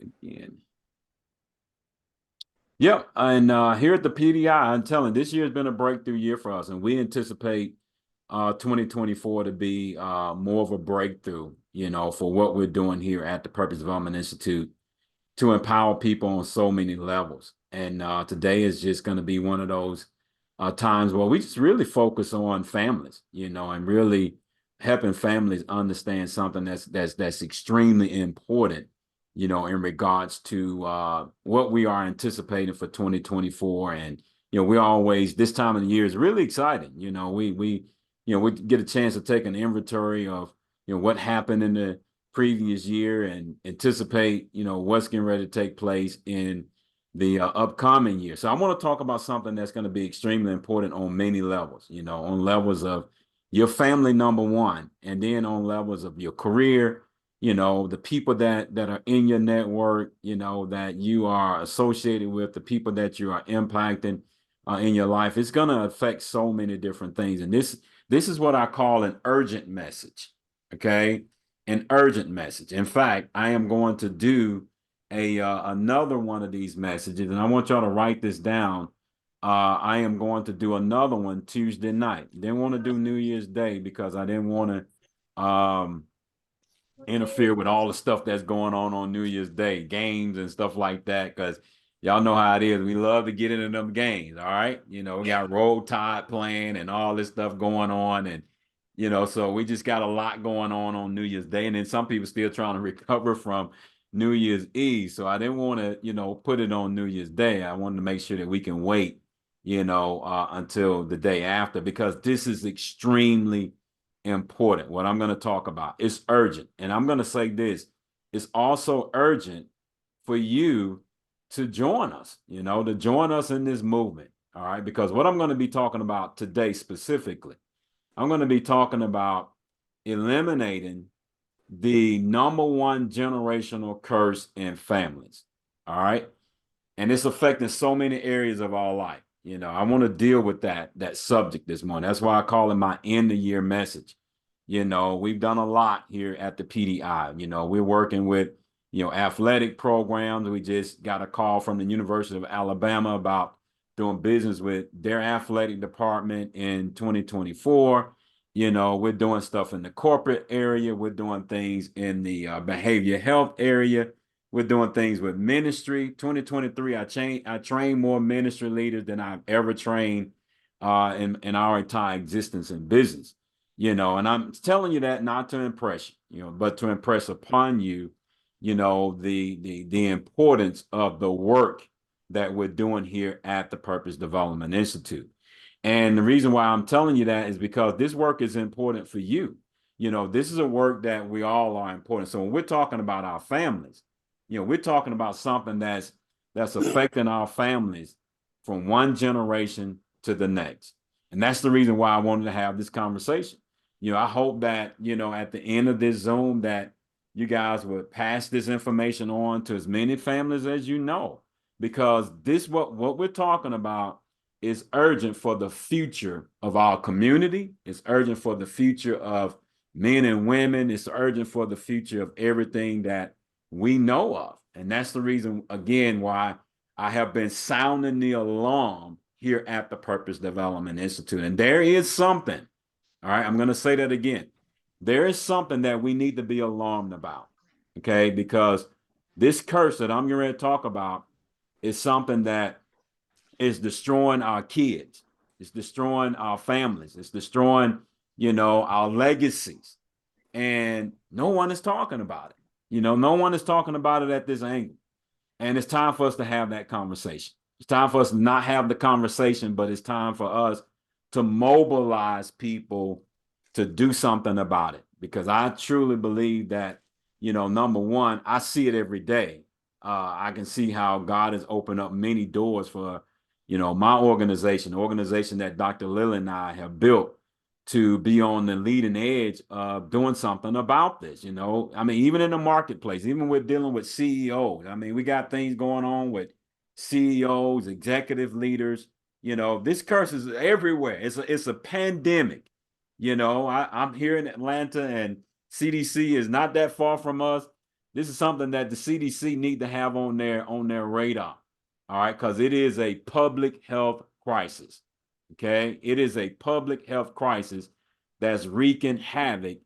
Again. Yep, and here at the PDI, I'm telling you, this year has been a breakthrough year for us, and we anticipate 2024 to be more of a breakthrough, for what we're doing here at the Purpose Development Institute to empower people on so many levels. And today is just going to be one of those times where we just really focus on families, and really helping families understand something that's extremely important, in regards to what we are anticipating for 2024. And we always, this time of the year is really exciting. We get a chance to take an inventory of what happened in the previous year and anticipate what's getting ready to take place in the upcoming year. So I want to talk about something that's going to be extremely important on many levels, on levels of your family, number one, and then on levels of your career, the people that are in your network, that you are associated with, the people that you are impacting in your life. It's going to affect so many different things. And this is what I call an urgent message. Okay. An urgent message. In fact, I am going to do another one of these messages, and I want y'all to write this down. I am going to do another one Tuesday night. Didn't want to do New Year's Day because I didn't want to interfere with all the stuff that's going on New Year's Day, games and stuff like that. Because y'all know how it is. We love to get into them games. All right, we got Roll Tide playing and all this stuff going on, and so we just got a lot going on New Year's Day, and then some people still trying to recover from New Year's Eve. So I didn't want to, put it on New Year's Day. I wanted to make sure that we can wait, until the day after, because this is extremely important. What I'm going to talk about is urgent. And I'm going to say this, it's also urgent for you to join us, to join us in this movement. All right. Because what I'm going to be talking about today specifically, I'm going to be talking about eliminating the number one generational curse in families. All right. And it's affecting so many areas of our life. I want to deal with that subject this morning. That's why I call it my end of year message. We've done a lot here at the PDI. We're working with, athletic programs. We just got a call from the University of Alabama about doing business with their athletic department in 2024. We're doing stuff in the corporate area. We're doing things in the behavior health area. We're doing things with ministry. 2023, I trained more ministry leaders than I've ever trained in our entire existence in business. And I'm telling you that not to impress you, but to impress upon you, the importance of the work that we're doing here at the Purpose Development Institute. And the reason why I'm telling you that is because this work is important for you. This is a work that we all are important. So when we're talking about our families, we're talking about something that's affecting our families from one generation to the next. And that's the reason why I wanted to have this conversation. I hope that, at the end of this Zoom that you guys would pass this information on to as many families as you know, because what we're talking about is urgent for the future of our community. It's urgent for the future of men and women. It's urgent for the future of everything that we know of. And that's the reason, again, why I have been sounding the alarm here at the Purpose Development Institute. And there is something, all right, I'm going to say that again. There is something that we need to be alarmed about, okay? Because this curse that I'm going to talk about is something that is destroying our kids. It's destroying our families. It's destroying, our legacies. And no one is talking about it. No one is talking about it at this angle. And it's time for us to have that conversation. It's time for us to not have the conversation, but it's time for us to mobilize people to do something about it. Because I truly believe that, number one, I see it every day. I can see how God has opened up many doors for, my organization, the organization that Dr. Lily and I have built to be on the leading edge of doing something about this. I mean, even in the marketplace, even with dealing with CEOs, I mean, we got things going on with CEOs, executive leaders. This curse is everywhere. It's a pandemic. I'm here in Atlanta, and CDC is not that far from us. This is something that the CDC need to have on their radar. All right, because it is a public health crisis. Okay, it is a public health crisis that's wreaking havoc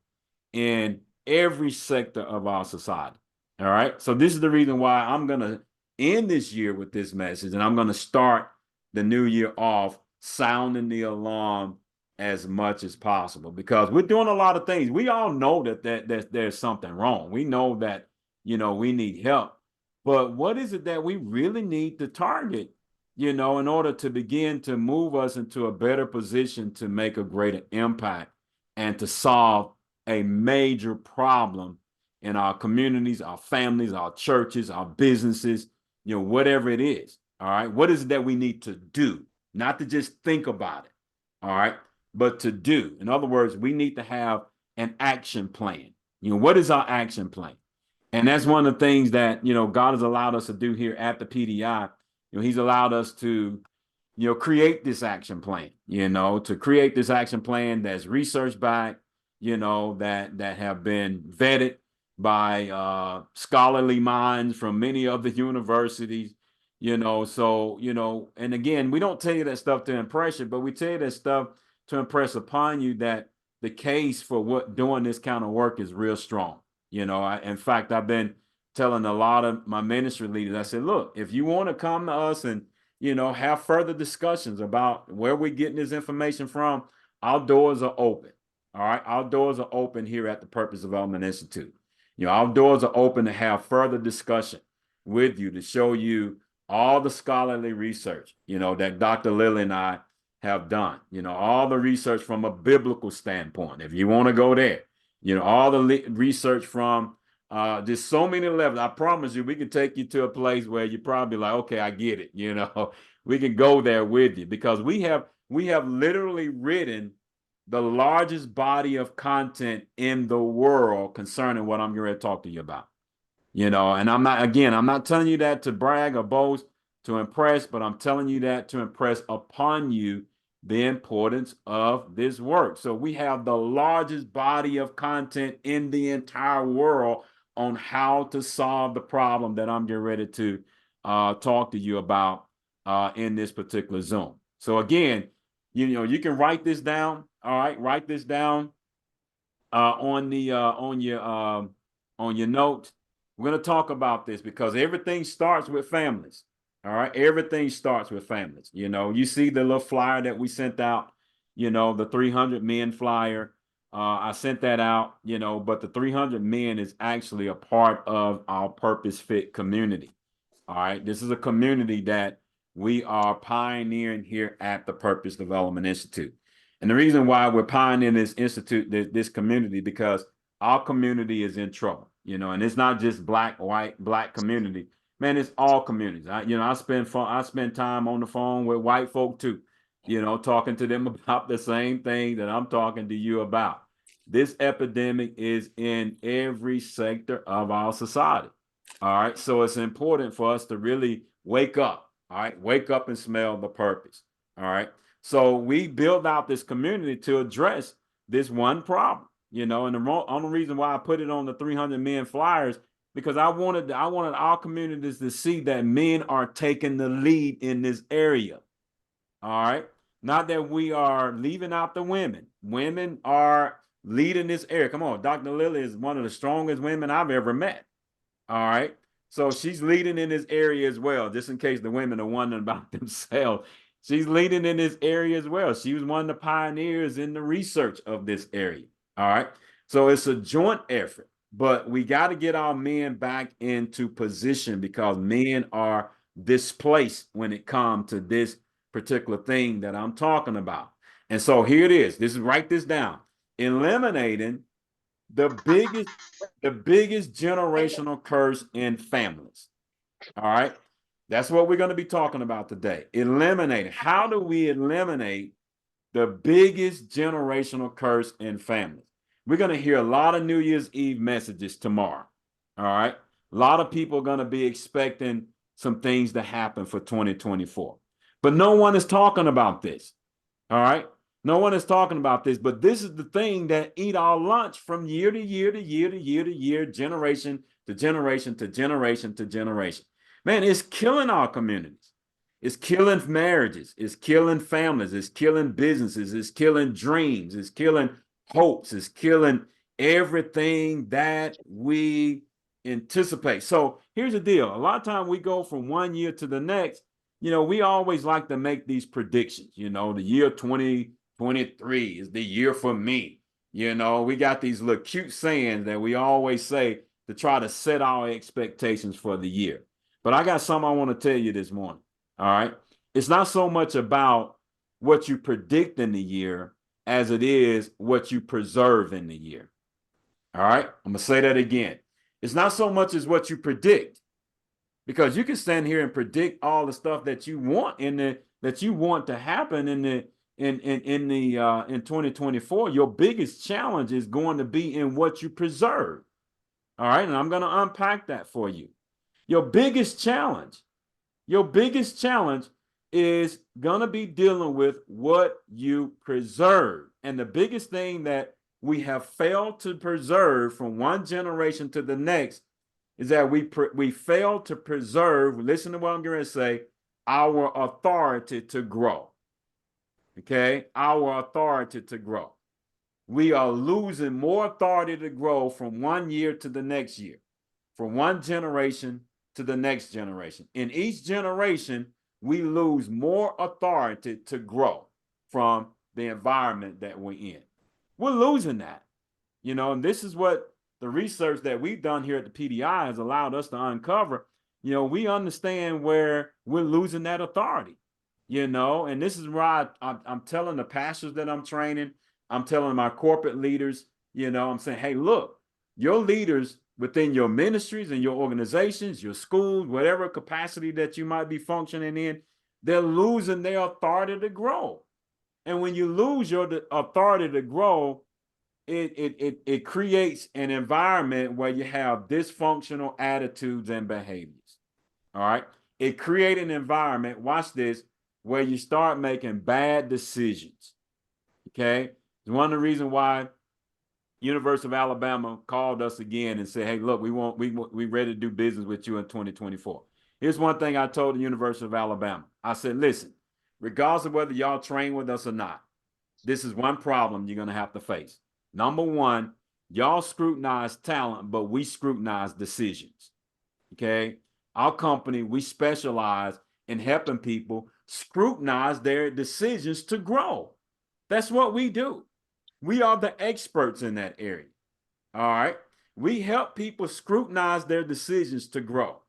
in every sector of our society. All right. So this is the reason why I'm going to end this year with this message, and I'm going to start the new year off sounding the alarm as much as possible, because we're doing a lot of things. We all know that there's something wrong. We know that, we need help. But what is it that we really need to target, in order to begin to move us into a better position to make a greater impact and to solve a major problem in our communities, our families, our churches, our businesses, whatever it is. All right. What is it that we need to do? Not to just think about it. All right. But to do. In other words, we need to have an action plan. What is our action plan? And that's one of the things that, God has allowed us to do here at the PDI. He's allowed us to, create this action plan, to create this action plan that's research backed, that have been vetted by scholarly minds from many of the universities, and again, we don't tell you that stuff to impress you, but we tell you that stuff to impress upon you that the case for what doing this kind of work is real strong. In fact, I've been telling a lot of my ministry leaders, I said, look, if you want to come to us and, have further discussions about where we're getting this information from, our doors are open. All right. Our doors are open here at the Purpose Development Institute. Our doors are open to have further discussion with you, to show you all the scholarly research, that Dr. Lilly and I have done, all the research from a biblical standpoint, if you want to go there, all the research from just so many levels. I promise you, we can take you to a place where you're probably like, okay, I get it. We can go there with you, because we have literally written the largest body of content in the world concerning what I'm going to talk to you about. And I'm not telling you that to brag or boast, to impress, but I'm telling you that to impress upon you the importance of this work. So we have the largest body of content in the entire world on how to solve the problem that I'm getting ready to talk to you about in this particular Zoom. So again, you can write this down. All right, write this down on your notes. We're going to talk about this because everything starts with families. All right. Everything starts with families. You see the little flyer that we sent out, the 300 men flyer. I sent that out, but the 300 men is actually a part of our Purpose Fit community. All right. This is a community that we are pioneering here at the Purpose Development Institute. And the reason why we're pioneering this institute, this community, because our community is in trouble, and it's not just black community. Man, it's all communities. I spend time on the phone with white folk too, talking to them about the same thing that I'm talking to you about. This epidemic is in every sector of our society. All right. So it's important for us to really wake up. All right. Wake up and smell the purpose. All right. So we built out this community to address this one problem, and the only reason why I put it on the 300 men flyers, because I wanted our communities to see that men are taking the lead in this area. All right. Not that we are leaving out the women. Women are leading this area. Come on. Dr. Lilly is one of the strongest women I've ever met. All right. So she's leading in this area as well, just in case the women are wondering about themselves. She's leading in this area as well. She was one of the pioneers in the research of this area. All right. So it's a joint effort, but we got to get our men back into position, because men are displaced when it comes to this particular thing that I'm talking about. And so here it is. Write this down. Eliminating the biggest generational curse in families. All right. That's what we're going to be talking about today. Eliminating. How do we eliminate the biggest generational curse in families? We're going to hear a lot of New Year's Eve messages tomorrow. All right. A lot of people are going to be expecting some things to happen for 2024. But no one is talking about this. All right. No one is talking about this, but this is the thing that eat our lunch from year to year to year to year to year, generation to generation to generation to generation. Man, it's killing our communities. It's killing marriages. It's killing families. It's killing businesses. It's killing dreams. It's killing hopes. It's killing everything that we anticipate. So here's the deal. A lot of time we go from one year to the next. We always like to make these predictions. The year 2023 is the year for me. We got these little cute sayings that we always say to try to set our expectations for the year. But I got something I want to tell you this morning. All right. It's not so much about what you predict in the year as it is what you preserve in the year. All right. I'm going to say that again. It's not so much as what you predict, because you can stand here and predict all the stuff that you want that you want to happen in 2024. Your biggest challenge is going to be in what you preserve. All right. And I'm going to unpack that for you. Your biggest challenge is going to be dealing with what you preserve. And the biggest thing that we have failed to preserve from one generation to the next is that we fail to preserve, listen to what I'm going to say, our authority to grow. Okay? Our authority to grow. We are losing more authority to grow from one year to the next year, from one generation to the next generation. In each generation, we lose more authority to grow from the environment that we're in. We're losing that, and this is what the research that we've done here at the PDI has allowed us to uncover. We understand where we're losing that authority, and this is why I'm telling the pastors that I'm training, I'm telling my corporate leaders, I'm saying, hey, look, your leaders within your ministries and your organizations, your schools, whatever capacity that you might be functioning in, they're losing their authority to grow. And when you lose your authority to grow, it creates an environment where you have dysfunctional attitudes and behaviors. All right. It creates an environment, watch this, where you start making bad decisions. Okay. It's one of the reasons why University of Alabama called us again and said, hey, look, we ready to do business with you in 2024. Here's one thing I told the University of Alabama. I said, listen, regardless of whether y'all train with us or not, this is one problem you're going to have to face. Number one, y'all scrutinize talent, but we scrutinize decisions. Okay. Our company, we specialize in helping people scrutinize their decisions to grow. That's what we do. We are the experts in that area. All right. We help people scrutinize their decisions to grow.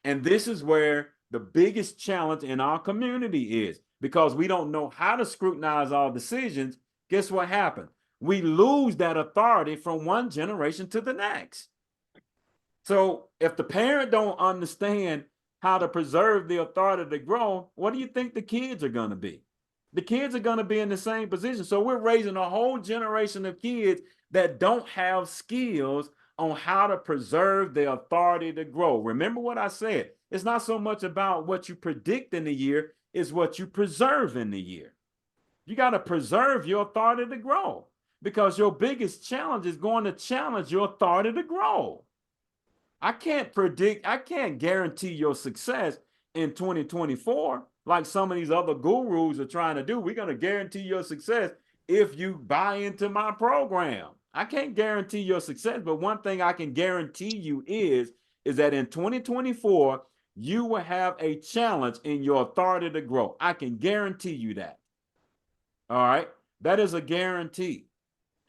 And this is where the biggest challenge in our community is, because we don't know how to scrutinize our decisions. Guess what happened? We lose that authority from one generation to the next. So if the parent don't understand how to preserve the authority to grow, what do you think the kids are going to be? The kids are going to be in the same position. So we're raising a whole generation of kids that don't have skills on how to preserve their authority to grow. Remember what I said. It's not so much about what you predict in the year, it's what you preserve in the year. You got to preserve your authority to grow, because your biggest challenge is going to challenge your authority to grow. I can't guarantee your success in 2024 like some of these other gurus are trying to do. We're going to guarantee your success if you buy into my program. I can't guarantee your success, but one thing I can guarantee you is that in 2024, you will have a challenge in your authority to grow. I can guarantee you that. All right. That is a guarantee.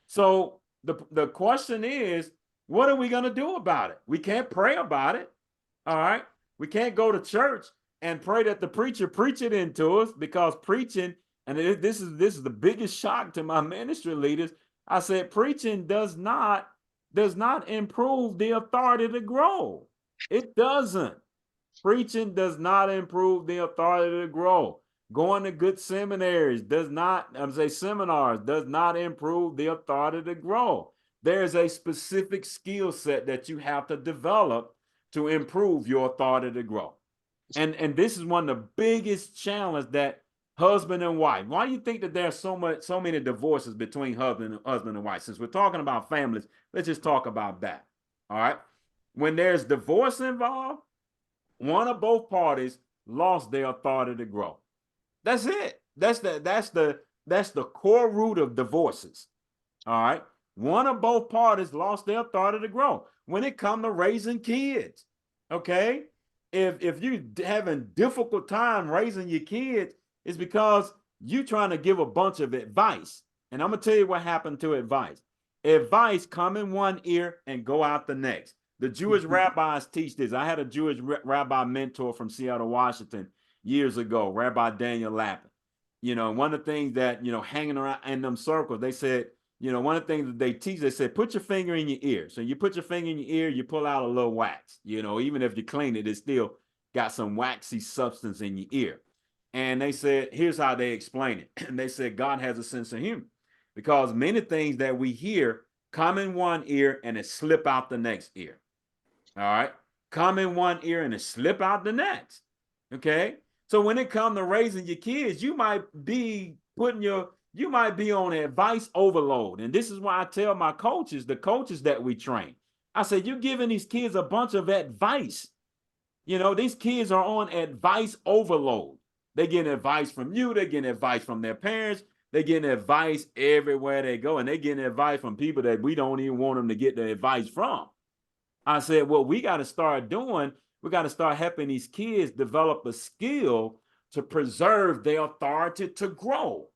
So the question is, what are we going to do about it? We can't pray about it. All right. We can't go to church and pray that the preacher preach it into us, because preaching, and this is the biggest shock to my ministry leaders. I said, preaching does not improve the authority to grow. It doesn't. Preaching does not improve the authority to grow. Going to good seminaries seminars does not improve the authority to grow. There's a specific skill set that you have to develop to improve your authority to grow. And this is one of the biggest challenges that husband and wife. Why do you think that there's so many divorces between husband and wife? Since we're talking about families, let's just talk about that. All right. When there's divorce involved, one or both parties lost their authority to grow. That's it. That's the core root of divorces. All right. One or both parties lost their authority to grow when it comes to raising kids. Okay. If you having difficult time raising your kids, it's because you trying to give a bunch of advice. And I'm gonna tell you what happened to advice. Advice come in one ear and go out the next. The Jewish rabbis teach this. I had a Jewish rabbi mentor from Seattle, Washington years ago, Rabbi Daniel Lapin. One of the things that, hanging around in them circles, they said, one of the things that they teach, they said, put your finger in your ear. So you put your finger in your ear, you pull out a little wax. Even if you clean it, it's still got some waxy substance in your ear. And they said, here's how they explain it. And they said, God has a sense of humor because many things that we hear come in one ear and it slip out the next ear. All right. Come in one ear and it slip out the next. Okay. So when it comes to raising your kids, you might be on advice overload. And this is why I tell my coaches, the coaches that we train, I said, you're giving these kids a bunch of advice. These kids are on advice overload. They're getting advice from you. They're getting advice from their parents. They're getting advice everywhere they go. And they're getting advice from people that we don't even want them to get the advice from. I said, what we got to start doing, we got to start helping these kids develop a skill to preserve their authority to grow,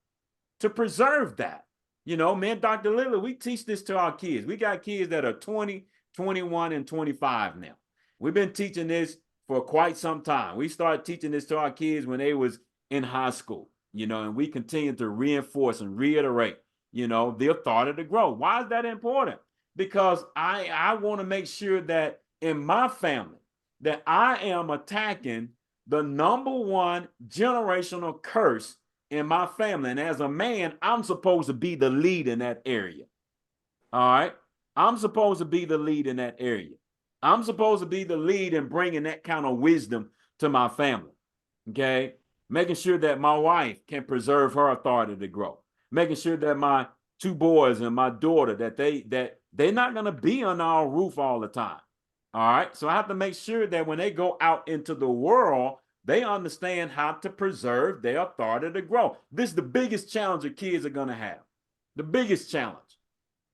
to preserve that. Me and Dr. Lily, we teach this to our kids. We got kids that are 20, 21, and 25 now. We've been teaching this for quite some time. We started teaching this to our kids when they was in high school, and we continue to reinforce and reiterate, the authority to grow. Why is that important? Because I want to make sure that in my family that I am attacking the number one generational curse in my family. And as a man, I'm supposed to be the lead in that area. All right. I'm supposed to be the lead in that area. I'm supposed to be the lead in bringing that kind of wisdom to my family. Okay. Making sure that my wife can preserve her authority to grow. Making sure that my two boys and my daughter, that they're not going to be on our roof all the time. All right. So I have to make sure that when they go out into the world, they understand how to preserve their authority to grow. This is the biggest challenge that kids are going to have. The biggest challenge.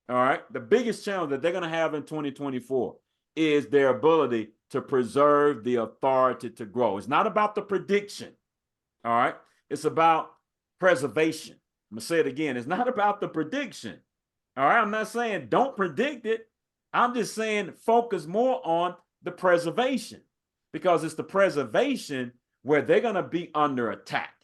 All right. The biggest challenge that they're going to have in 2024 is their ability to preserve the authority to grow. It's not about the prediction. All right. It's about preservation. I'm going to say it again. It's not about the prediction. All right. I'm not saying don't predict it. I'm just saying focus more on the preservation, because it's the preservation where they're going to be under attack.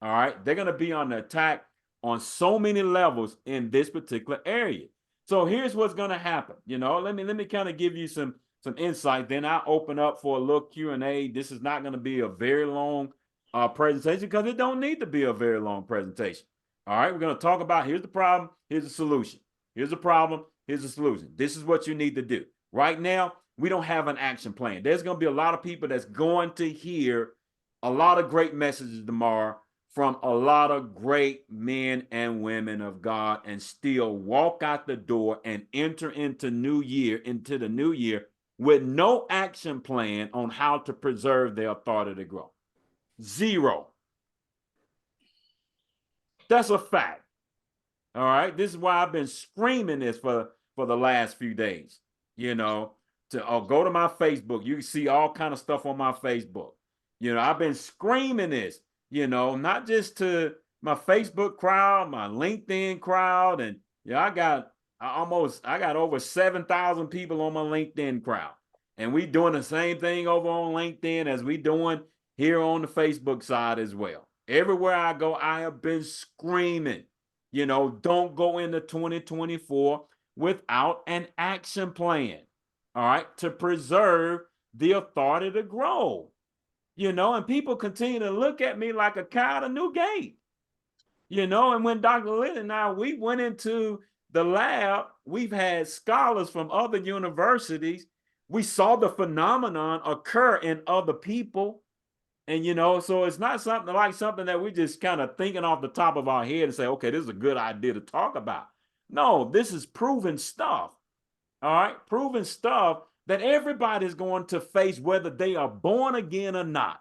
All right. They're going to be under attack on so many levels in this particular area. So here's what's going to happen. Let me kind of give you some insight. Then I'll open up for a little Q&A. This is not going to be a very long presentation, because it don't need to be a very long presentation. All right. We're going to talk about, here's the problem. Here's the solution. Here's the problem. Here's the solution. This is what you need to do. Right now, we don't have an action plan. There's going to be a lot of people that's going to hear a lot of great messages tomorrow from a lot of great men and women of God, and still walk out the door and enter into the new year with no action plan on how to preserve their authority to grow. Zero. That's a fact. All right. This is why I've been screaming this for the last few days. To go to my Facebook. You can see all kind of stuff on my Facebook. I've been screaming this, not just to my Facebook crowd, my LinkedIn crowd. And I got over 7,000 people on my LinkedIn crowd. And we doing the same thing over on LinkedIn as we doing here on the Facebook side as well. Everywhere I go, I have been screaming, don't go into 2024 without an action plan. All right. To preserve the authority to grow. And people continue to look at me like a cow at a new gate. And when Dr. Lynn and I, we went into the lab, we've had scholars from other universities. We saw the phenomenon occur in other people. And, so it's not something that we just kind of thinking off the top of our head and say, okay, this is a good idea to talk about. No, this is proven stuff. All right. Proven stuff that everybody is going to face, whether they are born again or not.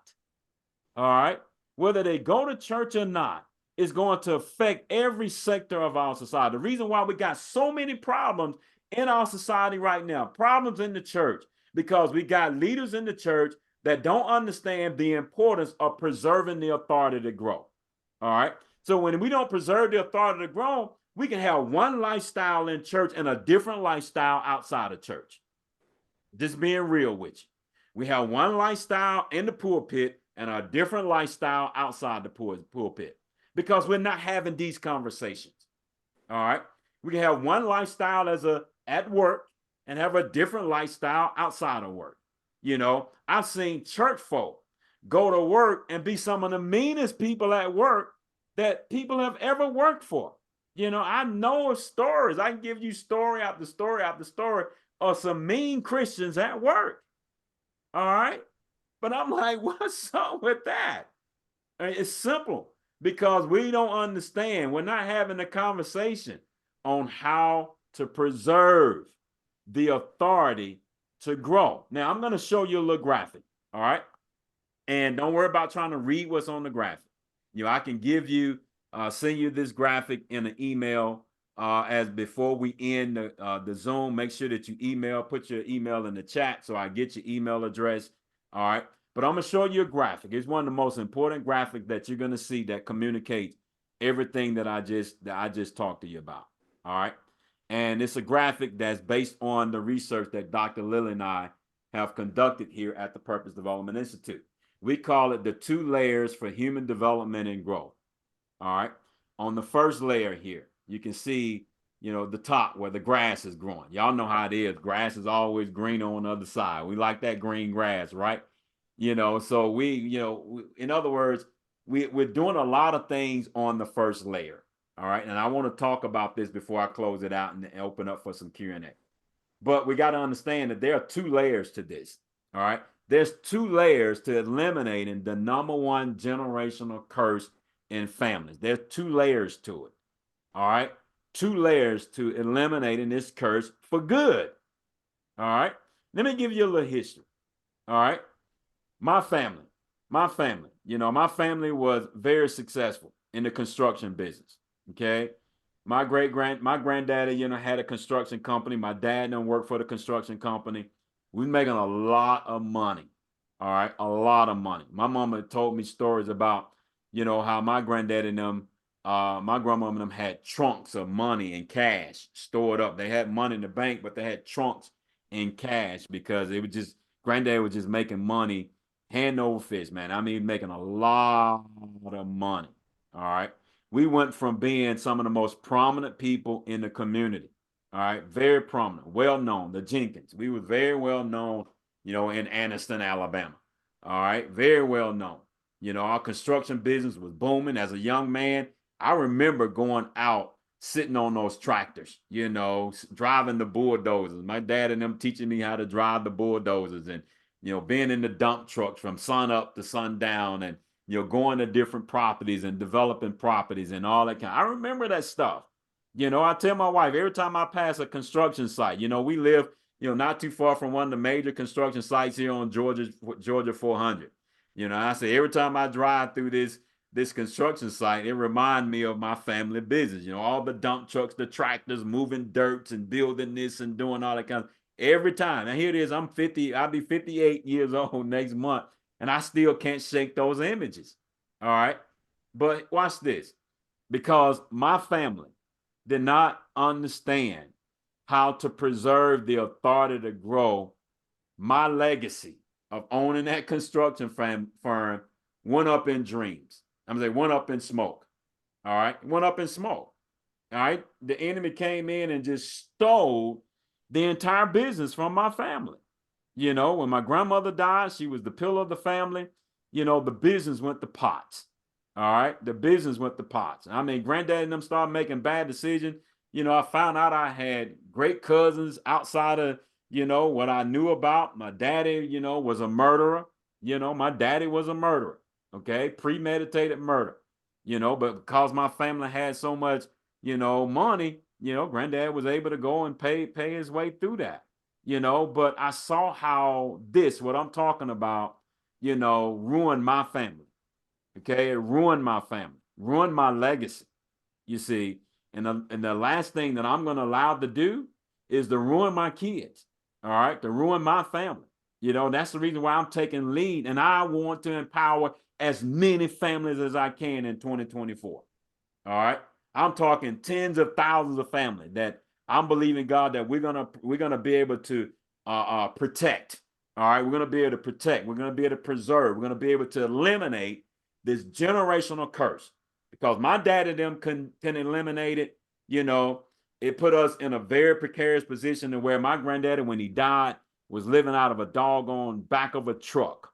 All right. Whether they go to church or not, is going to affect every sector of our society. The reason why we got so many problems in our society right now, problems in the church, because we got leaders in the church that don't understand the importance of preserving the authority to grow. All right. So when we don't preserve the authority to grow, we can have one lifestyle in church and a different lifestyle outside of church. Just being real with you. We have one lifestyle in the pulpit and a different lifestyle outside the pulpit because we're not having these conversations. All right. We can have one lifestyle at work and have a different lifestyle outside of work. You know, I've seen church folk go to work and be some of the meanest people at work that people have ever worked for. You know, I know of stories. I can give you story after story after story of some mean Christians at work. All right. But I'm like, what's up with that? I mean, it's simple because we don't understand. We're not having a conversation on how to preserve the authority to grow. Now, I'm going to show you a little graphic. All right. And don't worry about trying to read what's on the graphic. You know, I can send you this graphic in an email as before we end the Zoom. Make sure that you put your email in the chat so I get your email address. All right. But I'm going to show you a graphic. It's one of the most important graphics that you're going to see that communicates everything that I just talked to you about. All right. And it's a graphic that's based on the research that Dr. Lilly and I have conducted here at the Purpose Development Institute. We call it the 2 layers for human development and growth. All right. On the first layer here, you can see, you know, the top where the grass is growing. Y'all know how it is. Grass is always green on the other side. We like that green grass, right? You know, so in other words, we're doing a lot of things on the first layer. All right. And I want to talk about this before I close it out and open up for some Q&A. But we got to understand that there are 2 layers to this. All right. There's 2 layers to eliminating the #1 generational curse in families. There's 2 layers to it. All right. 2 layers to eliminating this curse for good. All right. Let me give you a little history. All right. My family, you know, my family was very successful in the construction business. Okay. My granddaddy, you know, had a construction company. My dad done worked for the construction company. We're making a lot of money. All right. A lot of money. My mama told me stories about, you know, how my granddaddy and them, my grandmama and them had trunks of money and cash stored up. They had money in the bank, but they had trunks in cash because it was just, granddad was just making money hand over fist, man. I mean, making a lot of money. All right. We went from being some of the most prominent people in the community. All right. Very prominent, well known, the Jenkins. We were very well known, you know, in Anniston, Alabama. All right. Very well known. You know, our construction business was booming. As a young man, I remember going out sitting on those tractors, you know, driving the bulldozers. My dad and them teaching me how to drive the bulldozers and, you know, being in the dump trucks from sun up to sundown and, you know, going to different properties and developing properties and all that kind. I remember that stuff. You know, I tell my wife every time I pass a construction site, you know, we live, you know, not too far from one of the major construction sites here on Georgia 400. You know, I say every time I drive through this construction site, it reminds me of my family business. You know, all the dump trucks, the tractors moving dirts and building this and doing all that kind of every time. And here it is, I'm 50, I'll be 58 years old next month, and I still can't shake those images. All right. But watch this, because my family did not understand how to preserve the authority to grow. My legacy of owning that construction firm went up in dreams. I'm going to say went up in smoke. All right. Went up in smoke. All right. The enemy came in and just stole the entire business from my family. You know, when my grandmother died, she was the pillar of the family. You know, the business went to pots. All right. The business went to pots. I mean, granddad and them started making bad decisions. You know, I found out I had great cousins outside of, you know, what I knew about. My daddy, you know, was a murderer. You know, my daddy was a murderer. Okay. Premeditated murder. You know, but because my family had so much, you know, money, you know, granddad was able to go and pay his way through that. but I saw how what I'm talking about, ruined my family. Okay. It ruined my family, ruined my legacy, you see. And the last thing that I'm going to allow to do is to ruin my kids. All right. To ruin my family. That's the reason why I'm taking lead, and I want to empower as many families as I can in 2024. All right. I'm talking tens of thousands of families that I'm believing God that we're gonna be able to protect. All right, we're gonna be able to protect. We're gonna be able to preserve. We're gonna be able to eliminate this generational curse, because my dad and them can eliminate it. It put us in a very precarious position to where my granddaddy, when he died, was living out of a doggone back of a truck.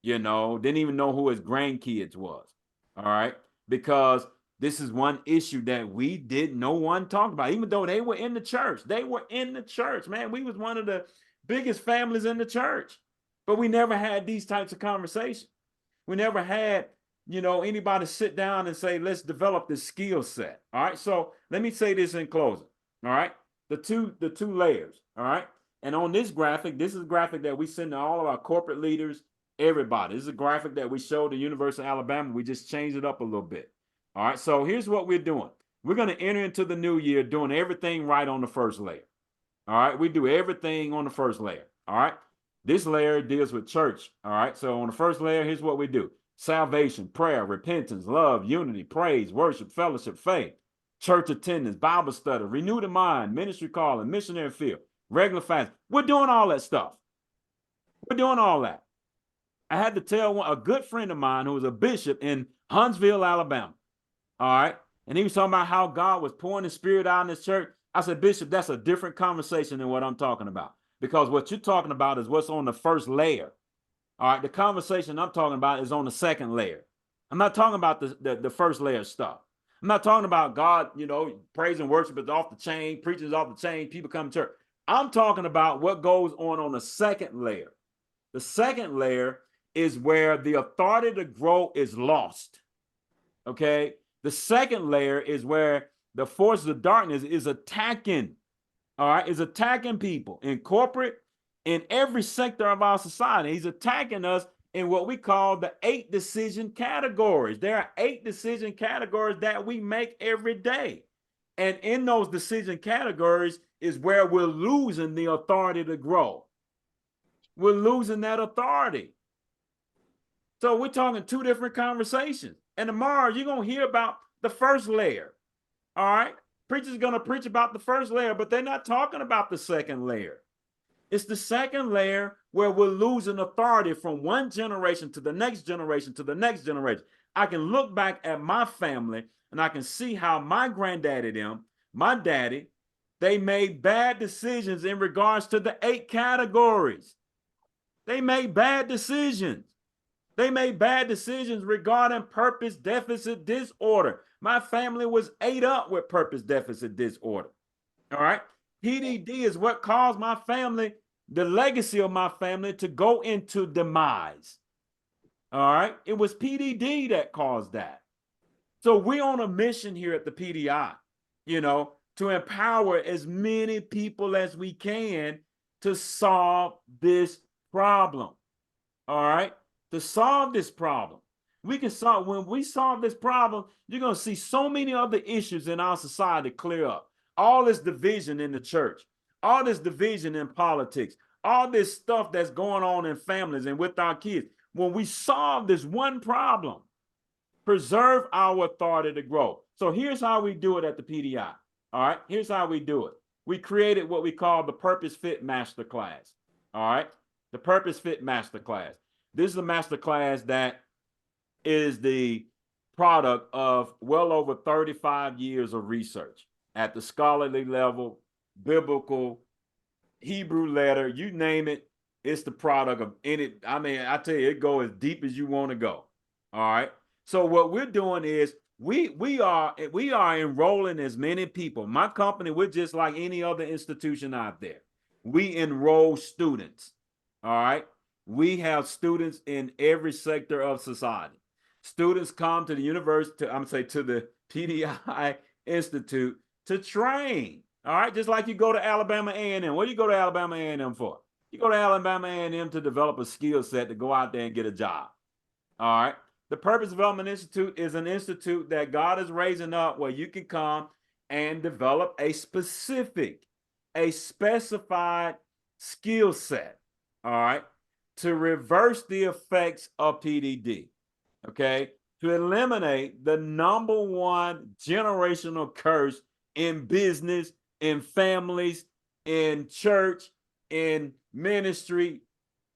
Didn't even know who his grandkids was. All right, because this is one issue that we did no one talk about, even though they were in the church. They were in the church, man. We was one of the biggest families in the church, but we never had these types of conversations. We never had, anybody sit down and say, let's develop this skill set. All right. So let me say this in closing. All right. The two layers. All right. And on this graphic, this is a graphic that we send to all of our corporate leaders, everybody. This is a graphic that we showed the University of Alabama. We just changed it up a little bit. All right. So here's what we're doing. We're going to enter into the new year doing everything right on the first layer. All right. We do everything on the first layer. All right. This layer deals with church. All right. So on the first layer, here's what we do: salvation, prayer, repentance, love, unity, praise, worship, fellowship, faith, church attendance, Bible study, renew the mind, ministry calling, missionary field, regular fast. We're doing all that stuff. We're doing all that. I had to tell a good friend of mine who was a bishop in Huntsville, Alabama. All right. And he was talking about how God was pouring his spirit out in his church. I said, Bishop, that's a different conversation than what I'm talking about. Because what you're talking about is what's on the first layer. All right. The conversation I'm talking about is on the second layer. I'm not talking about the first layer stuff. I'm not talking about God, praise and worship is off the chain, preaching is off the chain, people come to church. I'm talking about what goes on the second layer. The second layer is where the authority to grow is lost. Okay. The second layer is where the forces of darkness is attacking. All right. Is attacking people in corporate, in every sector of our society. He's attacking us in what we call the 8 decision categories. There are 8 decision categories that we make every day. And in those decision categories is where we're losing the authority to grow. We're losing that authority. So we're talking 2 different conversations. And tomorrow you're going to hear about the first layer. All right. Preachers are going to preach about the first layer, but they're not talking about the second layer. It's the second layer where we're losing authority from one generation to the next generation to the next generation. I can look back at my family and I can see how my granddaddy, my daddy, they made bad decisions in regards to the 8 categories. They made bad decisions. They made bad decisions regarding purpose deficit disorder. My family was ate up with purpose deficit disorder. All right. PDD is what caused my family, the legacy of my family, to go into demise. All right. It was PDD that caused that. So we're on a mission here at the PDI, to empower as many people as we can to solve this problem. All right. To solve this problem. When we solve this problem, you're going to see so many other issues in our society clear up. All this division in the church, all this division in politics, all this stuff that's going on in families and with our kids. When we solve this one problem, preserve our authority to grow. So here's how we do it at the PDI. All right. Here's how we do it. We created what we call the Purpose Fit Masterclass. All right. The Purpose Fit Masterclass. This is a masterclass that is the product of well over 35 years of research at the scholarly level, biblical, Hebrew letter, you name it, it's the product of any. I mean, I tell you, it goes as deep as you want to go. All right. So what we're doing is we are enrolling as many people. My company, we're just like any other institution out there. We enroll students. All right. We have students in every sector of society. Students come to the university, to the PDI Institute to train. All right, just like you go to Alabama A&M. What do you go to Alabama A&M for? You go to Alabama A&M to develop a skill set to go out there and get a job. All right. The Purpose Development Institute is an institute that God is raising up where you can come and develop a specified skill set. All right. To reverse the effects of PDD. Okay. To eliminate the number one generational curse in business, in families, in church, in ministry,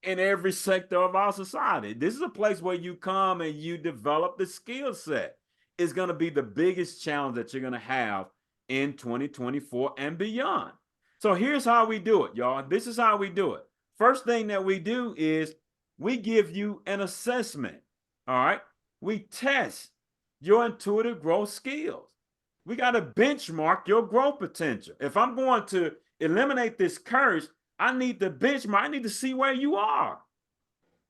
in every sector of our society. This is a place where you come and you develop the skill set. It's going to be the biggest challenge that you're going to have in 2024 and beyond. So here's how we do it, y'all. This is how we do it. First thing that we do is we give you an assessment. All right. We test your intuitive growth skills. We got to benchmark your growth potential. If I'm going to eliminate this curse, I need to benchmark. I need to see where you are.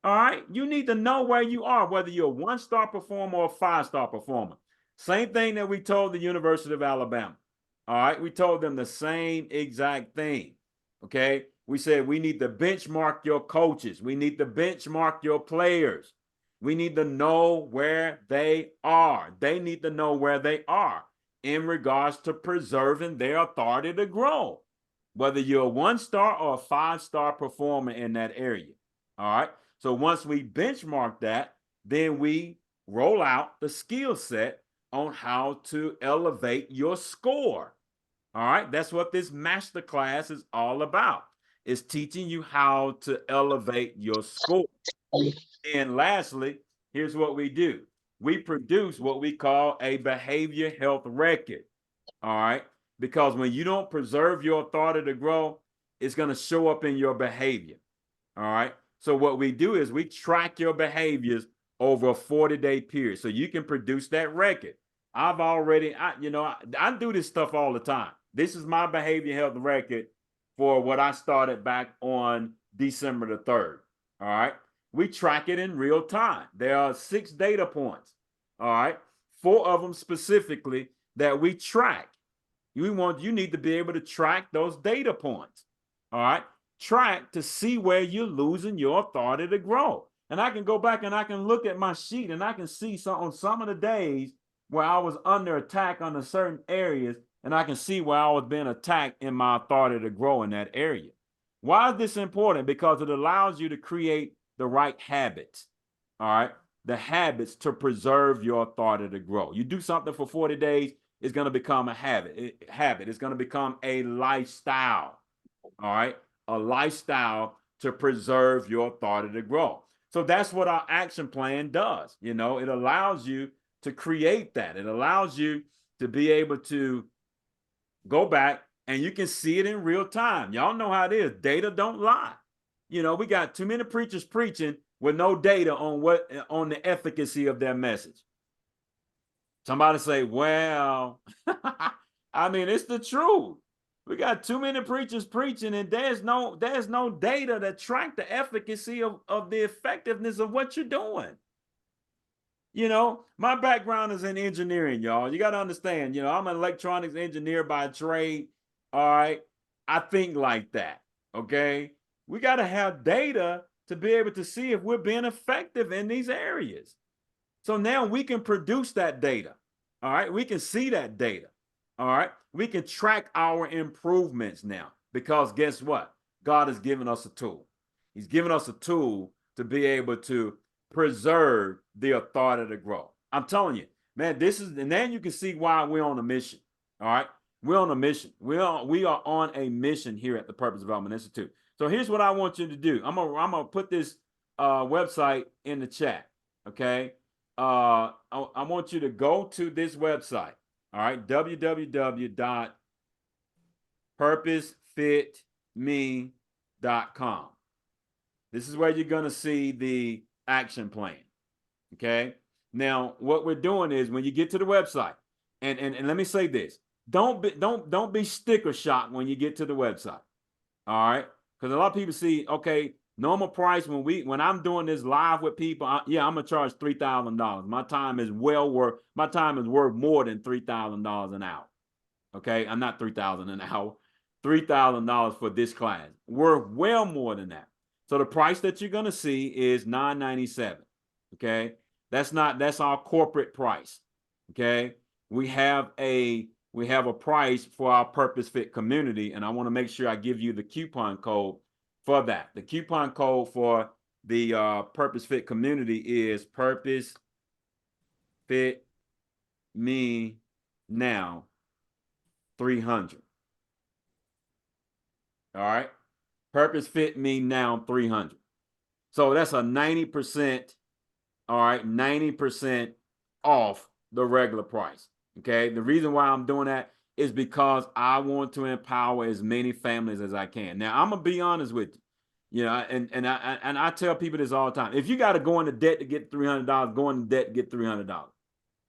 All right. You need to know where you are, whether you're a 1-star performer or a 5-star performer. Same thing that we told the University of Alabama. All right. We told them the same exact thing. Okay. We said we need to benchmark your coaches. We need to benchmark your players. We need to know where they are. They need to know where they are in regards to preserving their authority to grow, whether you're a 1-star or a 5-star performer in that area. All right. So once we benchmark that, then we roll out the skill set on how to elevate your score. All right. That's what this masterclass is all about. It's teaching you how to elevate your score. And lastly, here's what we do. We produce what we call a behavior health record. All right. Because when you don't preserve your authority to grow, it's going to show up in your behavior. All right. So what we do is we track your behaviors over a 40-day period so you can produce that record. I do this stuff all the time. This is my behavior health record for what I started back on December the 3rd. All right. We track it in real time. There are 6 data points. All right. 4 of them specifically that we track. You need to be able to track those data points. All right. Track to see where you're losing your authority to grow. And I can go back and I can look at my sheet and I can see on some of the days where I was under attack on certain areas, and I can see where I was being attacked in my authority to grow in that area. Why is this important? Because it allows you to create the right habits. All right. The habits to preserve your authority to grow. You do something for 40 days, it's going to become a habit. It's going to become a lifestyle. All right. A lifestyle to preserve your authority to grow. So that's what our action plan does. It allows you to create that. It allows you to be able to go back and you can see it in real time. Y'all know how it is. Data don't lie. We got too many preachers preaching with no data on the efficacy of their message. Somebody say, well, I mean, it's the truth. We got too many preachers preaching, and there's no data that track the efficacy of the effectiveness of what you're doing. My background is in engineering, y'all. You got to understand, I'm an electronics engineer by trade. All right. I think like that. Okay. We got to have data to be able to see if we're being effective in these areas. So now we can produce that data. All right. We can see that data. All right. We can track our improvements now, because guess what? God has given us a tool. He's given us a tool to be able to preserve the authority to grow. I'm telling you, man, and then you can see why we're on a mission. All right. We're on a mission. We are on a mission here at the Purpose Development Institute. So here's what I want you to do. I'm gonna put this website in the chat. Okay. I want you to go to this website. All right. www.purposefitme.com. This is where you're going to see the action plan. Okay. Now, what we're doing is when you get to the website, and let me say this, don't be sticker shock when you get to the website. All right. Because a lot of people see, okay, normal price when I'm doing this live with people, I'm gonna charge $3,000. My time is worth more than $3,000 an hour. Okay, I'm not 3,000 an hour, $3,000 for this class. We're well more than that. So the price that you're gonna see is $997. Okay, that's our corporate price. Okay, we have a price for our purpose fit community, and I want to make sure I give you the coupon code for that. The coupon code for the purpose fit community is purpose fit me now 300. All right. Purpose fit me now 300. So that's a 90%, all right, 90% off the regular price. Okay. The reason why I'm doing that is because I want to empower as many families as I can. Now, I'm going to be honest with you. You know, and I tell people this all the time. If you got to go into debt to get $300, go into debt to get $300.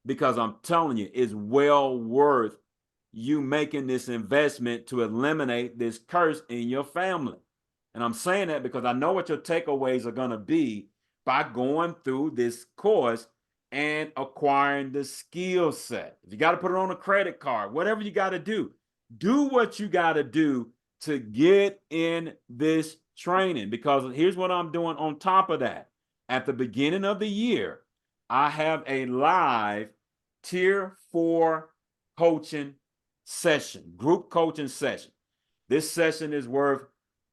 Because I'm telling you, it's well worth you making this investment to eliminate this curse in your family. And I'm saying that because I know what your takeaways are going to be by going through this course and acquiring the skill set. If you got to put it on a credit card, whatever you got to do what you got to do to get in this training. Because here's what I'm doing on top of that. At the beginning of the year, I have a live tier 4 coaching session, group coaching session. This session is worth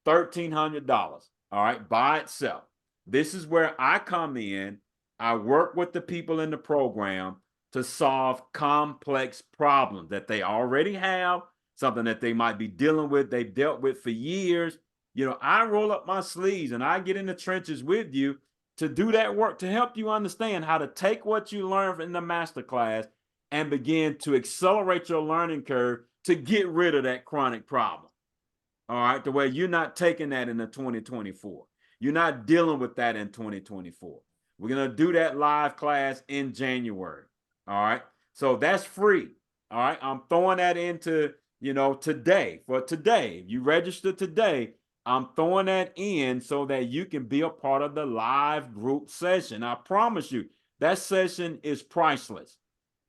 $1,300, all right, by itself. This is where I come in. I work with the people in the program to solve complex problems that they already have, something that they might be dealing with, they've dealt with for years. You know, I roll up my sleeves and I get in the trenches with you to do that work, to help you understand how to take what you learned in the masterclass and begin to accelerate your learning curve to get rid of that chronic problem. All right, the way you're not taking that into 2024. You're not dealing with that in 2024. We're going to do that live class in January. All right, so that's free. All right, I'm throwing that into, today. For today, if you register today, I'm throwing that in so that you can be a part of the live group session. I promise you, that session is priceless.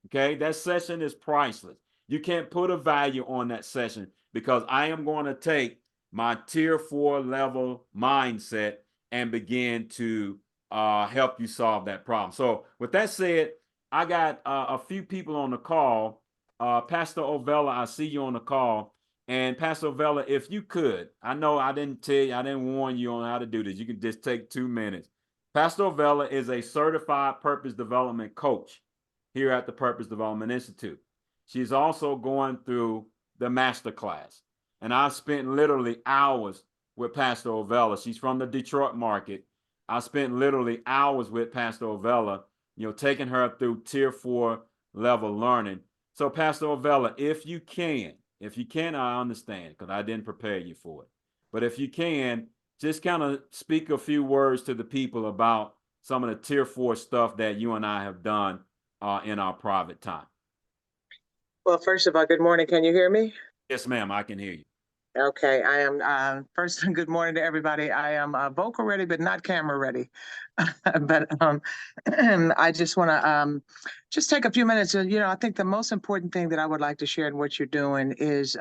Okay, that session is priceless. You can't put a value on that session because I am going to take my tier 4 level mindset and begin to help you solve that problem. So with that said, I got a few people on the call. Pastor Ovella, I see you on the call. And Pastor Ovella, if you could, I know I didn't tell you, I didn't warn you on how to do this. You can just take 2 minutes. Pastor Ovella is a certified purpose development coach here at the Purpose Development Institute. She's also going through the master class. And I spent literally hours with Pastor Ovella. She's from the Detroit market. I spent literally hours with Pastor Ovella, taking her through tier 4 level learning. So Pastor Ovella, if you can, I understand because I didn't prepare you for it. But if you can, just kind of speak a few words to the people about some of the tier 4 stuff that you and I have done in our private time. Well, first of all, good morning. Can you hear me? Yes, ma'am. I can hear you. Okay. I am first. Good morning to everybody. I am vocal ready, but not camera ready. But I just want to just take a few minutes. I think the most important thing that I would like to share in what you're doing is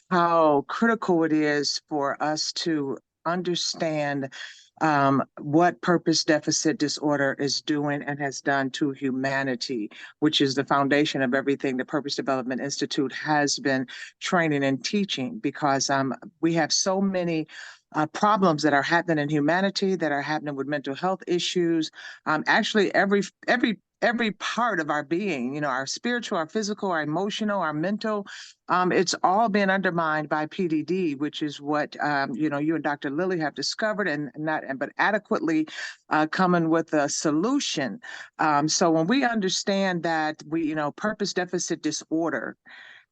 how critical it is for us to understand what purpose deficit disorder is doing and has done to humanity, which is the foundation of everything the Purpose Development Institute has been training and teaching, because we have so many problems that are happening in humanity, that are happening with mental health issues. Actually, every part of our being, our spiritual, our physical, our emotional, our mental, it's all been undermined by PDD, which is what you and Dr. Lilly have discovered, and but adequately coming with a solution. So when we understand that purpose deficit disorder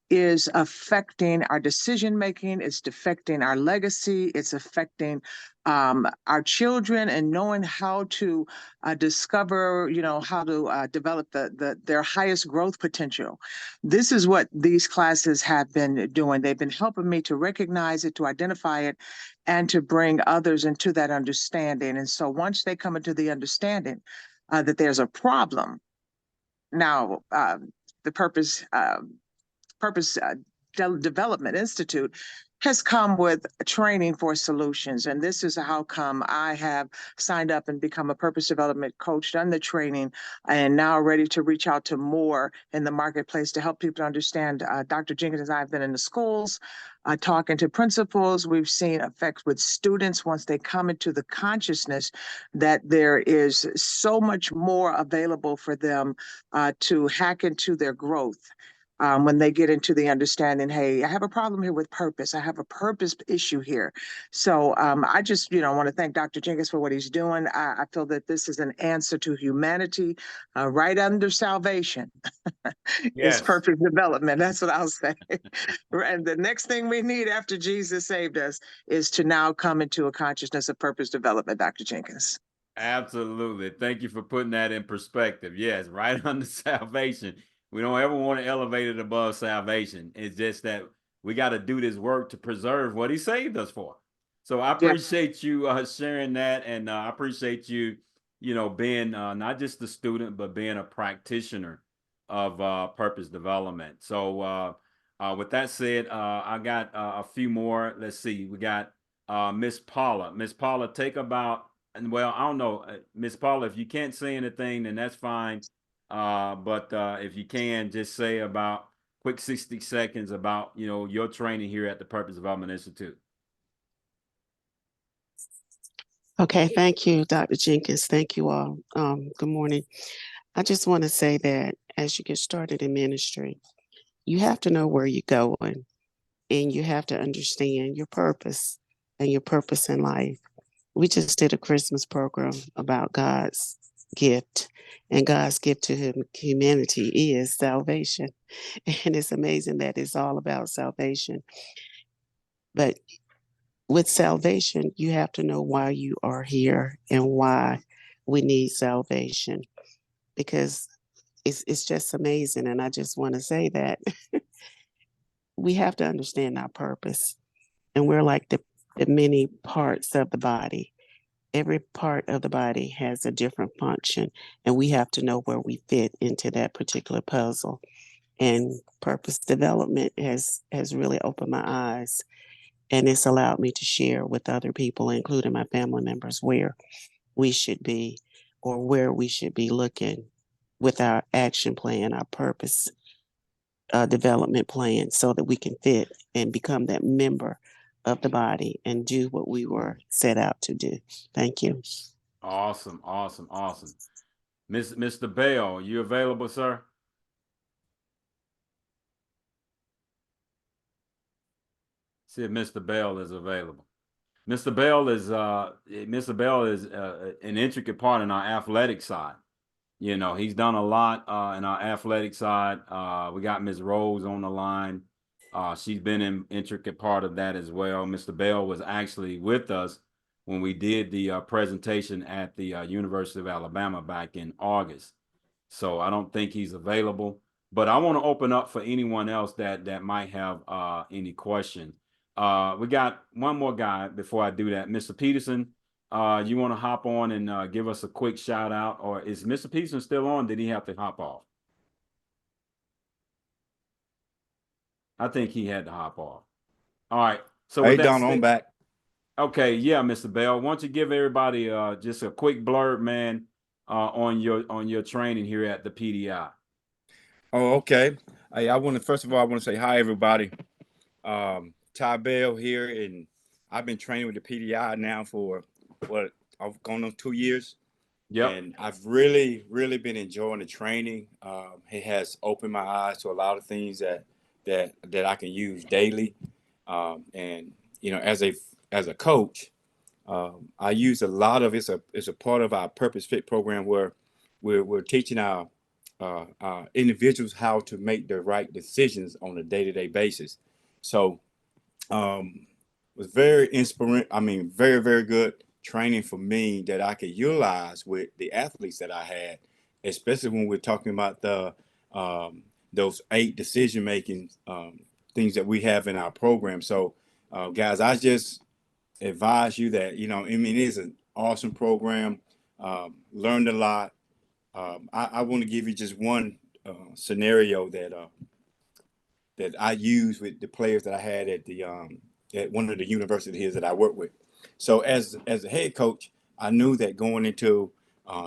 is affecting our decision making, it's affecting our legacy, it's affecting our children, and knowing how to discover, how to develop their highest growth potential. This is what these classes have been doing. They've been helping me to recognize it, to identify it, and to bring others into that understanding. And so once they come into the understanding that there's a problem, now the purpose Purpose Development Institute has come with training for solutions. And this is how come I have signed up and become a purpose development coach, done the training, and now ready to reach out to more in the marketplace to help people understand. Dr. Jenkins and I have been in the schools, talking to principals. We've seen effects with students once they come into the consciousness that there is so much more available for them to hack into their growth. When they get into the understanding, hey, I have a problem here with purpose. I have a purpose issue here. So I just, want to thank Dr. Jenkins for what he's doing. I feel that this is an answer to humanity, right under salvation. Is Yes. purpose development. That's what I'll say. And the next thing we need after Jesus saved us is to now come into a consciousness of purpose development, Dr. Jenkins. Absolutely. Thank you for putting that in perspective. Yes, right under salvation. We don't ever want to elevate it above salvation. It's just that we got to do this work to preserve what he saved us for. So I Yeah. appreciate you sharing that. And I appreciate you, being not just a student, but being a practitioner of purpose development. So with that said, I got a few more. Let's see. We got Miss Paula. Miss Paula, take about, and well, I don't know, Miss Paula, if you can't say anything, then that's fine. But if you can, just say about quick 60 seconds about, your training here at the Purpose Development Institute. Okay, thank you, Dr. Jenkins. Thank you all. Good morning. I just want to say that as you get started in ministry, you have to know where you're going and you have to understand your purpose and your purpose in life. We just did a Christmas program about God's gift, and God's gift to humanity is salvation. And it's amazing that it's all about salvation. But with salvation, you have to know why you are here and why we need salvation, because it's just amazing. And I just want to say that we have to understand our purpose. And we're like the many parts of the body. Every part of the body has a different function, and we have to know where we fit into that particular puzzle. And purpose development has really opened my eyes, and it's allowed me to share with other people, including my family members, where we should be or where we should be looking with our action plan, our purpose development plan, so that we can fit and become that member of the body and do what we were set out to do. Thank you. Awesome, awesome, awesome. Mr. Bell, you available, sir? See if Mr. Bell is available. Mr. Bell is an intricate part in our athletic side. He's done a lot in our athletic side. We got Ms. Rose on the line. She's been an intricate part of that as well. Mr. Bell was actually with us when we did the presentation at the University of Alabama back in August. So I don't think he's available, but I want to open up for anyone else that might have any questions. We got one more guy before I do that. Mr. Peterson, you want to hop on and give us a quick shout out, or is Mr. Peterson still on? Did he have to hop off? I think he had to hop off. All right. So Hey, with that Donald, I'm said, back. okay, yeah, Mr. Bell, why don't you give everybody just a quick blurb, man, on your training here at the PDI. Oh, okay. Hey, first of all, I want to say hi, everybody. Ty Bell here, and I've been training with the PDI now for I've gone on 2 years. Yep. And I've really, really been enjoying the training. It has opened my eyes to a lot of things that I can use daily. And as a coach, I use a lot of it's a part of our Purpose Fit program where we're teaching our individuals how to make the right decisions on a day-to-day basis. So it was very inspiring. I mean, very, very good training for me that I could utilize with the athletes that I had, especially when we're talking about those 8 decision-making things that we have in our program. So, guys, I just advise you that, it is an awesome program. Learned a lot. I want to give you just one scenario that that I use with the players that I had at one of the universities that I work with. So as a head coach, I knew that going into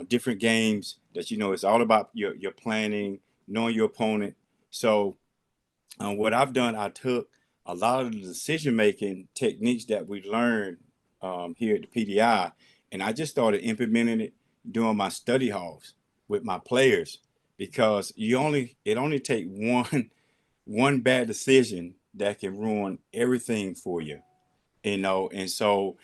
different games that it's all about your planning, knowing your opponent. So what I've done, I took a lot of the decision making techniques that we learned here at the PDI, and I just started implementing it during my study halls with my players because it only take one bad decision that can ruin everything for you, and so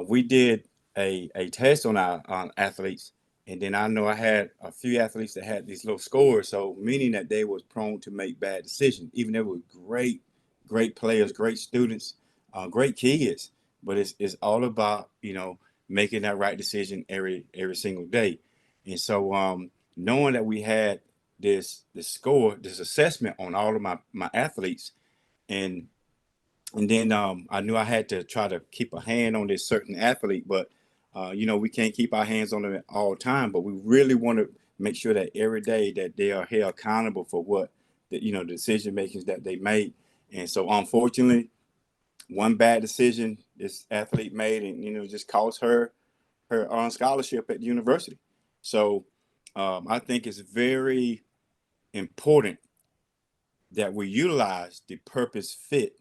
we did a test on our athletes, and then I know I had a few athletes that had these low scores, so meaning that they was prone to make bad decisions, even though they were great players, great students, great kids. But it's all about making that right decision every single day, and so knowing that we had this assessment on all of my athletes, and then I knew I had to try to keep a hand on this certain athlete, but we can't keep our hands on them at all time. But we really want to make sure that every day that they are held accountable for what the decision makings that they made. And so, unfortunately, one bad decision this athlete made, and just cost her scholarship at the university. So, I think it's very important that we utilize the purpose fit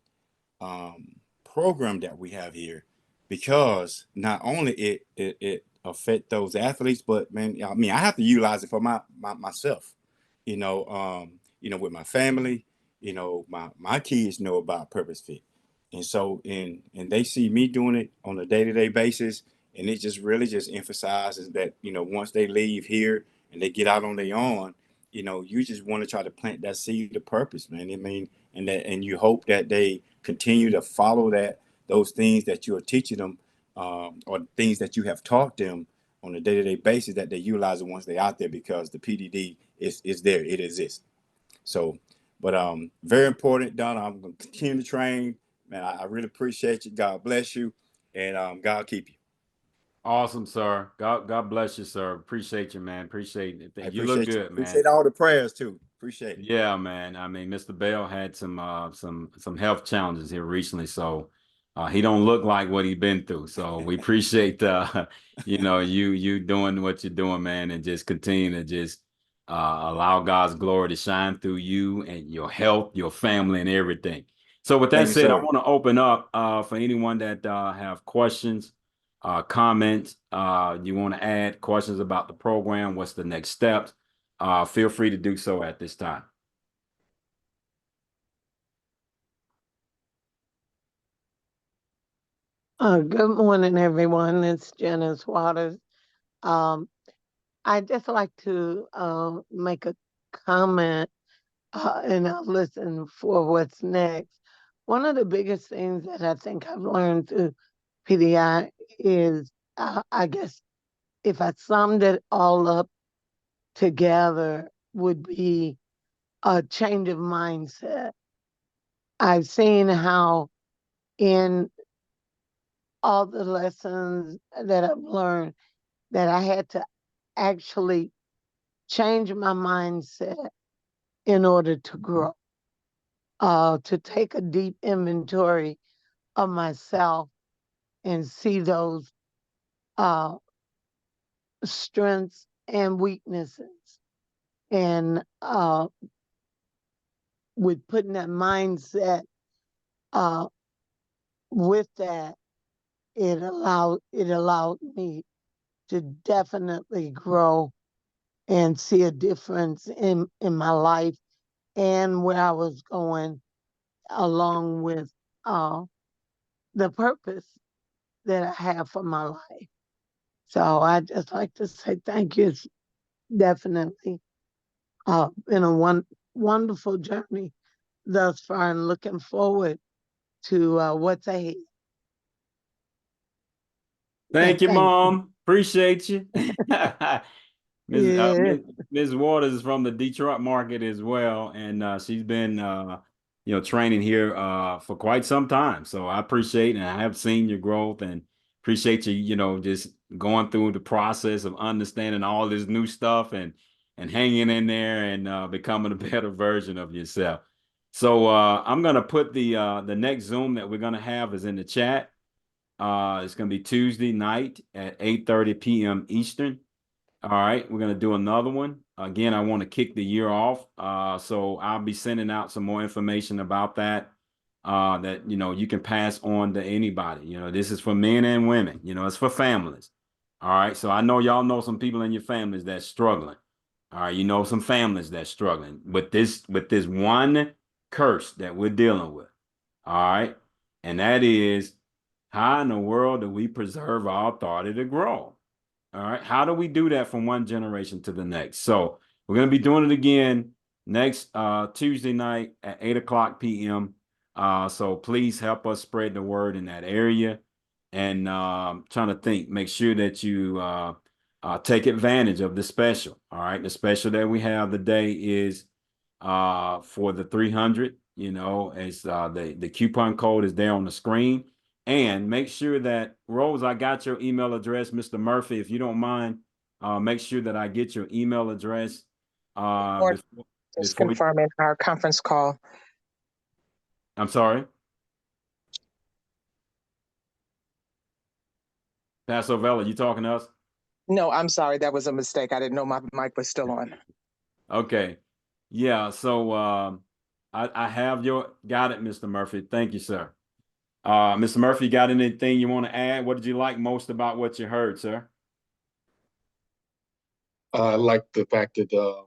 program that we have here, because not only it affect those athletes, but man, I mean, I have to utilize it for myself, with my family, my kids know about purpose fit. And so, and they see me doing it on a day-to-day basis. And it just really just emphasizes that, once they leave here and they get out on their own, you just want to try to plant that seed of purpose, man. I mean, and you hope that they continue to follow those things that you are teaching them, or things that you have taught them on a day-to-day basis, that they utilize it once they're out there, because the PDD is there, it exists. So, but very important, Donna. I'm going to continue to train, man. I really appreciate you. God bless you, and God keep you. Awesome, sir. God bless you, sir. Appreciate you, man. Appreciate I it. You look appreciate you. good, man. Appreciate all the prayers too. Appreciate it. Yeah, man. I mean, Mr. Bell had some health challenges here recently, so he don't look like what he's been through. So we appreciate you doing what you're doing, man, and just continue to just allow God's glory to shine through you and your health, your family, and everything. So with that Thank you, said, I sir. want to open up for anyone that have questions, comments. You want to add questions about the program? What's the next steps? Feel free to do so at this time. Good morning, everyone. It's Janice Waters. Um, I'd just like to make a comment, and I'll listen for what's next. One of the biggest things that I think I've learned through PDI is, I guess, if I summed it all up together, would be a change of mindset. I've seen how in all the lessons that I've learned, that I had to actually change my mindset in order to grow, to take a deep inventory of myself and see those uh, strengths and weaknesses. And with putting that mindset uh, with that, it allowed me to definitely grow and see a difference in my life and where I was going, along with uh, the purpose that I have for my life. So I just like to say thank you. It's definitely been a wonderful journey thus far, and looking forward to what's ahead. Thank And you, thank you. Mom. Appreciate you. Ms. Yeah. Ms. Waters is from the Detroit market as well, and she's been training here for quite some time. So I appreciate and I have seen your growth and appreciate you, just going through the process of understanding all this new stuff and hanging in there and becoming a better version of yourself. So I'm gonna put the next Zoom that we're gonna have is in the chat. It's gonna be Tuesday night at 8:30 p.m. Eastern. All right, we're gonna do another one. Again, I want to kick the year off. So I'll be sending out some more information about that. That you can pass on to anybody. This is for men and women. It's for families. All right. So I know y'all know some people in your families that's struggling. All right, some families that's struggling with this one curse that we're dealing with. All right. And that is, how in the world do we preserve our authority to grow? All right. How do we do that from one generation to the next? So we're going to be doing it again next Tuesday night at 8 o'clock p.m. So please help us spread the word in that area. And trying to think, make sure that you take advantage of the special. All right. The special that we have today is for the 300. It's the coupon code is there on the screen. And make sure that, Rose, I got your email address, Mr. Murphy, if you don't mind, make sure that I get your email address Or just before confirming our conference call. I'm sorry. Pastor Vella, you talking to us? No, I'm sorry. That was a mistake. I didn't know my mic was still on. Okay. Yeah, so I have got it, Mr. Murphy. Thank you, sir. Mr. Murphy, got anything you want to add? What did you like most about what you heard, sir? I like the fact that,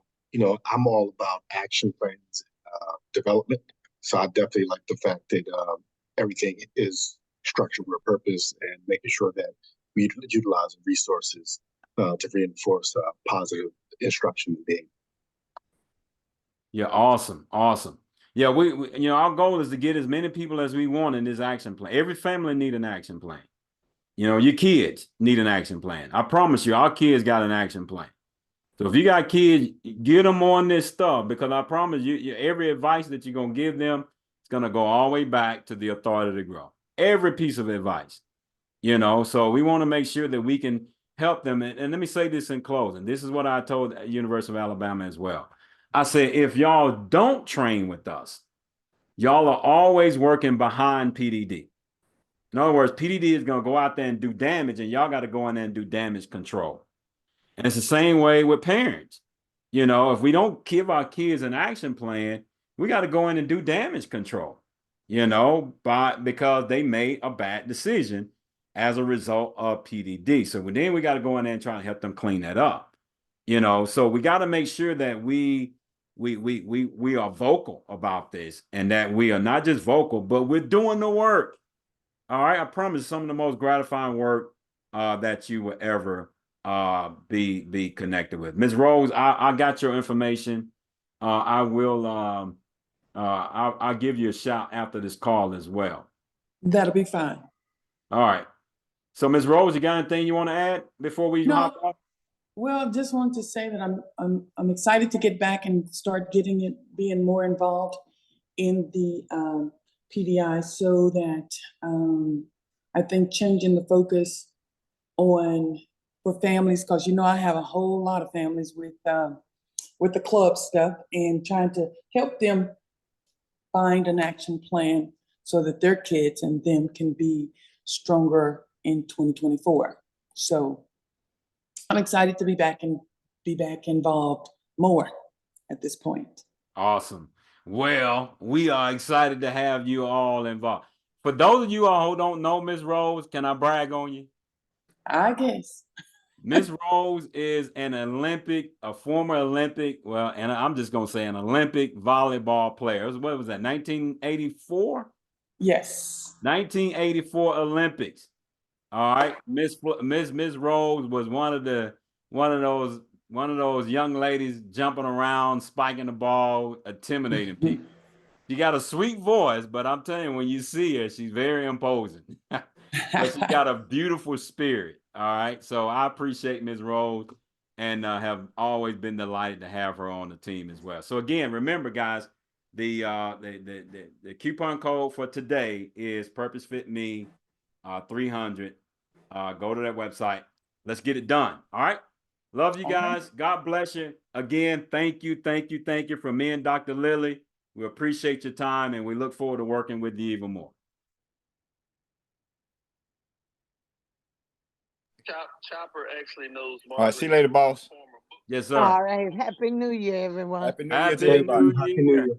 I'm all about action plans and development. So I definitely like the fact that everything is structured with a purpose and making sure that we utilize resources to reinforce positive instruction and behavior. Yeah, awesome, awesome. Yeah, we our goal is to get as many people as we want in this action plan. Every family need an action plan. Your kids need an action plan. I promise you, our kids got an action plan. So if you got kids, get them on this stuff, because I promise you, every advice that you're gonna give them is gonna go all the way back to the authority to grow. Every piece of advice. So we want to make sure that we can help them. And let me say this in closing. This is what I told University of Alabama as well. I said, if y'all don't train with us, y'all are always working behind PDD. In other words, PDD is going to go out there and do damage, and y'all got to go in there and do damage control. And it's the same way with parents. If we don't give our kids an action plan, we got to go in and do damage control, because they made a bad decision as a result of PDD. So then we got to go in there and try to help them clean that up. So we got to make sure that we are vocal about this, and that we are not just vocal, but we're doing the work. All right. I promise, some of the most gratifying work that you will ever be connected with. Ms. Rose, I got your information. I will I'll give you a shout after this call as well. That'll be fine. All right. So Ms. Rose, you got anything you want to add before we hop off? Well, just wanted to say that I'm excited to get back and start being more involved in the PDI, so that I think changing the focus for families, because I have a whole lot of families with the club stuff, and trying to help them find an action plan so that their kids and them can be stronger in 2024. So I'm excited to be back involved more at this point. Awesome. Well, we are excited to have you all involved. For those of you all who don't know Ms. Rose, can I brag on you? I guess. Ms. Rose is a former Olympic, and I'm just going to say an Olympic volleyball player. What was that, 1984? Yes. 1984 Olympics. All right. Miss Rose was one of those young ladies jumping around, spiking the ball, intimidating people. She got a sweet voice, but I'm telling you, when you see her, she's very imposing. But she's got a beautiful spirit. All right. So I appreciate Ms. Rose, and have always been delighted to have her on the team as well. So again, remember, guys, the coupon code for today is Purpose Fit Me 300. Go to that website. Let's get it done. All right. Love you guys. God bless you. Again, thank you from me and Dr. Lily. We appreciate your time, and we look forward to working with you even more. Chopper actually knows. All right, see you later, boss. Yes, sir. All right. Happy New Year, everyone. Happy New Year to Happy everybody. New Happy Year. New Year.